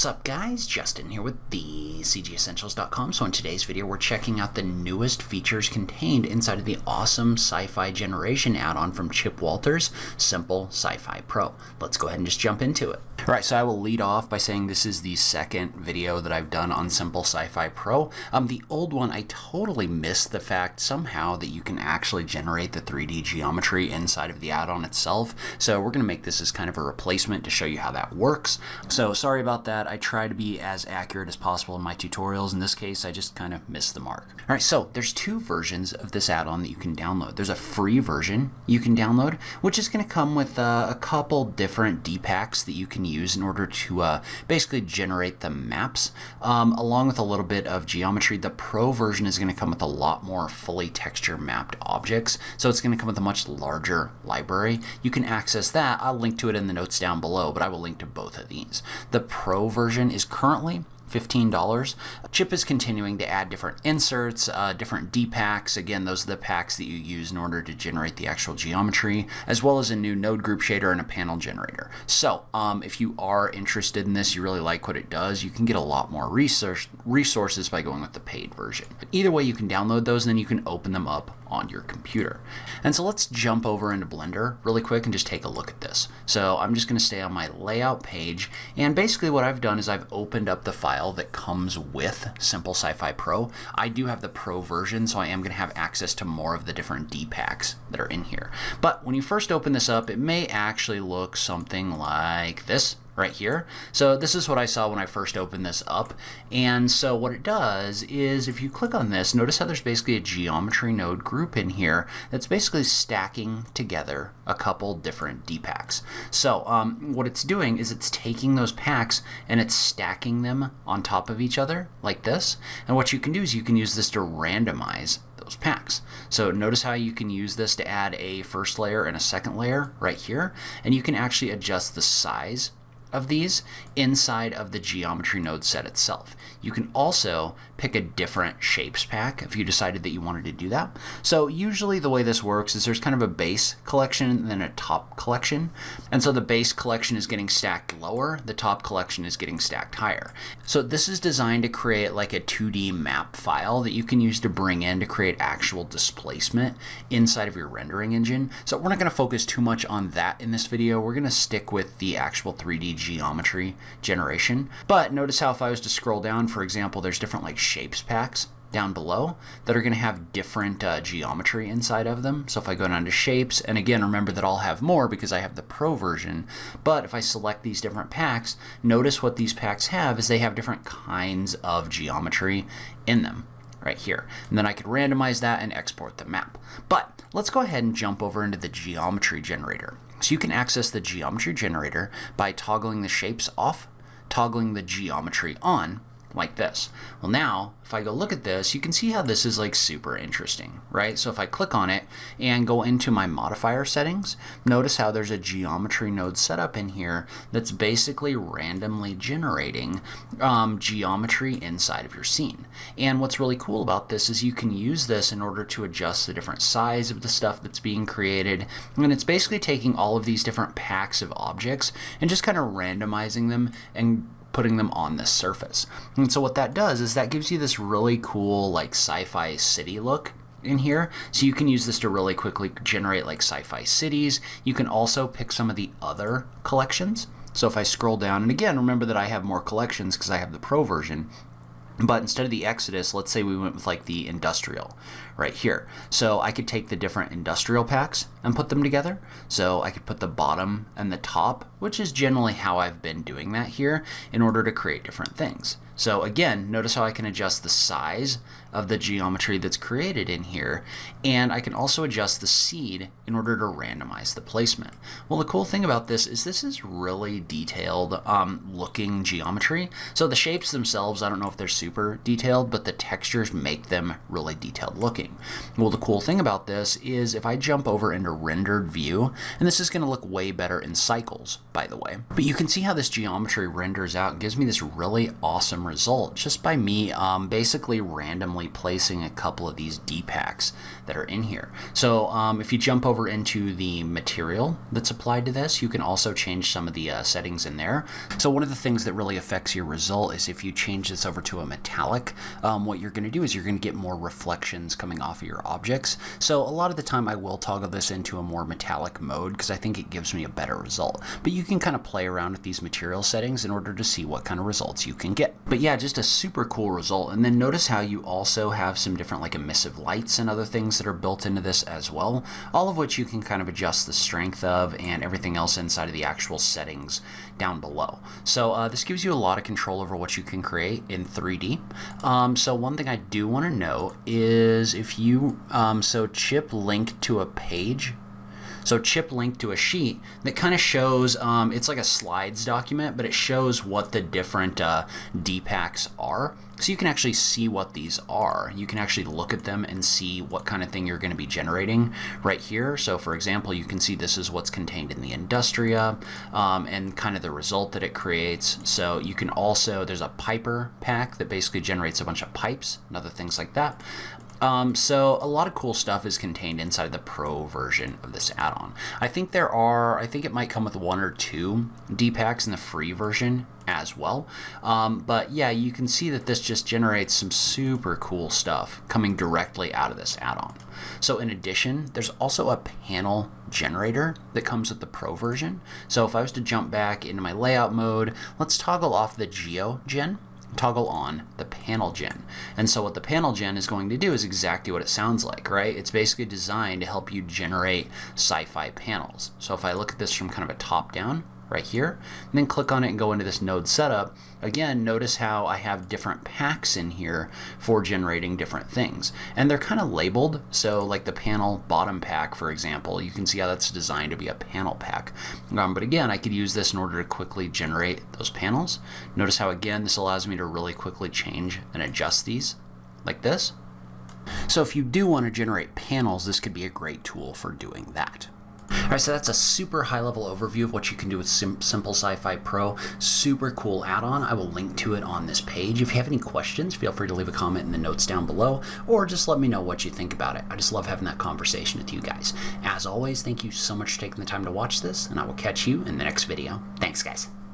What's up guys, Justin here with the CGEssentials.com. So in today's video we're checking out the newest features contained inside of the awesome Sci-Fi Generation add-on from Chip Walter's Simple Sci-Fi Pro. Let's go ahead and just jump into it. Alright, so I will lead off by saying this is the second video that I've done on Simple Sci-Fi Pro. The old one, I totally missed the fact somehow that you can actually generate the 3D geometry inside of the add-on itself. So we're going to make this as kind of a replacement to show you how that works. So sorry about that. I try to be as accurate as possible in my tutorials. In this case, I just kind of missed the mark. Alright, so there's two versions of this add-on that you can download. There's a free version you can download, which is going to come with a couple different DPacks that you can use in order to basically generate the maps, along with a little bit of geometry. The Pro version is going to come with a lot more fully texture mapped objects, so it's going to come with a much larger library. You can access that. I'll link to it in the notes down below, but I will link to both of these. The Pro version is currently $15. Chip is continuing to add different inserts, different DPacks. Again, those are the packs that you use in order to generate the actual geometry, as well as a new node group shader and a panel generator. So if you are interested in this, you really like what it does, you can get a lot more resources by going with the paid version. But either way, you can download those and then you can open them up on your computer. And so let's jump over into Blender really quick and just take a look at this. So I'm just going to stay on my layout page, and basically what I've done is I've opened up the file that comes with Simple Sci-Fi Pro. I do have the Pro version, so I am going to have access to more of the different DPacks that are in here. But when you first open this up, it may actually look something like this right here. So this is what I saw when I first opened this up. And so what it does is if you click on this, notice how there's basically a geometry node group in here that's basically stacking together a couple different DPacks. So what it's doing is it's taking those packs and it's stacking them on top of each other like this. And what you can do is you can use this to randomize those packs. So notice how you can use this to add a first layer and a second layer right here. And you can actually adjust the size of these inside of the geometry node set itself. You can also pick a different shapes pack if you decided that you wanted to do that. So usually the way this works is there's kind of a base collection and then a top collection. And so the base collection is getting stacked lower, the top collection is getting stacked higher. So this is designed to create like a 2D map file that you can use to bring in to create actual displacement inside of your rendering engine. So we're not going to focus too much on that in this video. We're going to stick with the actual 3D geometry generation. But notice how if I was to scroll down, for example, there's different like shapes packs down below that are going to have different geometry inside of them. So if I go down to shapes, and again, remember that I'll have more because I have the Pro version, but if I select these different packs, notice what these packs have is they have different kinds of geometry in them right here. And then I could randomize that and export the map. But let's go ahead and jump over into the geometry generator. So you can access the geometry generator by toggling the shapes off, toggling the geometry on, like this. Well, now if I go look at this, you can see how this is like super interesting, right? So if I click on it and go into my modifier settings, notice how there's a geometry node set up in here that's basically randomly generating geometry inside of your scene. And what's really cool about this is you can use this in order to adjust the different size of the stuff that's being created. And it's basically taking all of these different packs of objects and just kind of randomizing them and putting them on this surface. And so what that does is that gives you this really cool like sci-fi city look in here. So you can use this to really quickly generate like sci-fi cities. You can also pick some of the other collections. So if I scroll down, and again, remember that I have more collections because I have the Pro version. But instead of the Exodus, let's say we went with like the industrial right here. So I could take the different industrial packs and put them together. So I could put the bottom and the top, which is generally how I've been doing that here in order to create different things. So again, notice how I can adjust the size of the geometry that's created in here, and I can also adjust the seed in order to randomize the placement. Well, the cool thing about this is really detailed looking geometry. So the shapes themselves, I don't know if they're super detailed, but the textures make them really detailed looking. Well, the cool thing about this is if I jump over into rendered view, and this is going to look way better in cycles, by the way, but you can see how this geometry renders out and gives me this really awesome result just by me basically randomly manually placing a couple of these DPacks that are in here. So if you jump over into the material that's applied to this, you can also change some of the settings in there. So one of the things that really affects your result is if you change this over to a metallic, what you're going to do is you're going to get more reflections coming off of your objects. So a lot of the time I will toggle this into a more metallic mode because I think it gives me a better result. But you can kind of play around with these material settings in order to see what kind of results you can get. But yeah, just a super cool result. And then notice how you also have some different like emissive lights and other things that are built into this as well, all of which you can kind of adjust the strength of and everything else inside of the actual settings down below. So this gives you a lot of control over what you can create in 3D. So one thing I do want to know is if you, so Chip linked to a page. So Chip linked to a sheet that kind of shows, it's like a slides document, but it shows what the different DPacks are. So you can actually see what these are. You can actually look at them and see what kind of thing you're going to be generating right here. So for example, you can see this is what's contained in the Industria and kind of the result that it creates. So you can also, there's a piper pack that basically generates a bunch of pipes and other things like that. So a lot of cool stuff is contained inside the Pro version of this add-on. I think it might come with 1 or 2 DPacks in the free version as well. But yeah, you can see that this just generates some super cool stuff coming directly out of this add-on. So in addition, there's also a panel generator that comes with the Pro version. So if I was to jump back into my layout mode, let's toggle off the Geo Gen, toggle on the panel gen. And so what the panel gen is going to do is exactly what it sounds like, right? It's basically designed to help you generate sci-fi panels. So if I look at this from kind of a top down right here, and then click on it and go into this node setup, again, notice how I have different packs in here for generating different things. And they're kind of labeled. So like the panel bottom pack, for example, you can see how that's designed to be a panel pack. But again, I could use this in order to quickly generate those panels. Notice how, again, this allows me to really quickly change and adjust these like this. So if you do want to generate panels, this could be a great tool for doing that. Alright, so that's a super high-level overview of what you can do with Simple Sci-Fi Pro. Super cool add-on. I will link to it on this page. If you have any questions, feel free to leave a comment in the notes down below, or just let me know what you think about it. I just love having that conversation with you guys. As always, thank you so much for taking the time to watch this, and I will catch you in the next video. Thanks, guys.